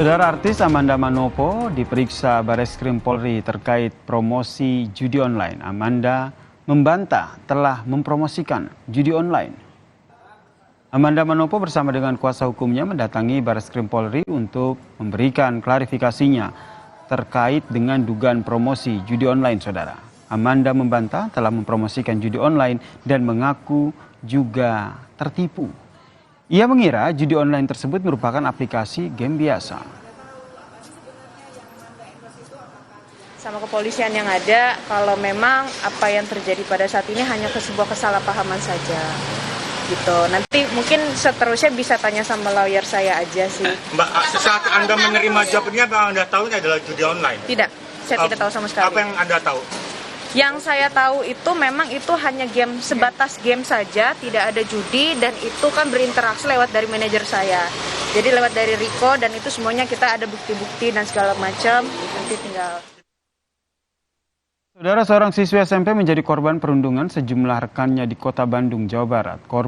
Saudara artis Amanda Manopo diperiksa Bareskrim Polri terkait promosi judi online. Amanda membantah telah mempromosikan judi online. Amanda Manopo bersama dengan kuasa hukumnya mendatangi Bareskrim Polri untuk memberikan klarifikasinya terkait dengan dugaan promosi judi online, saudara. Amanda membantah telah mempromosikan judi online dan mengaku juga tertipu. Ia mengira judi online tersebut merupakan aplikasi game biasa. Sama kepolisian yang ada, kalau memang apa yang terjadi pada saat ini hanya sebuah kesalahpahaman saja. Gitu. Nanti mungkin seterusnya bisa tanya sama lawyer saya aja sih. Mbak, saat Anda menerima job ini, apa Anda tahu ini adalah judi online? Tidak, saya tidak tahu sama sekali. Apa yang Anda tahu? Yang saya tahu itu memang itu hanya game, sebatas game saja, tidak ada judi, dan itu kan berinteraksi lewat dari manajer saya. Jadi lewat dari Riko, dan itu semuanya kita ada bukti-bukti dan segala macam, nanti tinggal. Saudara, seorang siswi SMP menjadi korban perundungan sejumlah rekannya di Kota Bandung, Jawa Barat.